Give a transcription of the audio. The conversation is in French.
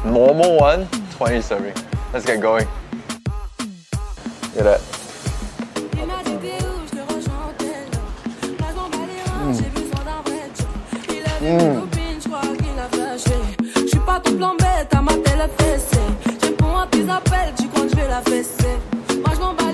Normal one, 20 serving. Let's get going. Look at that. Je suis pas tout plan bête à ma télé fessée. Je réponds à tes appels, tu comptes, je vais la fesser. Moi je m'en bats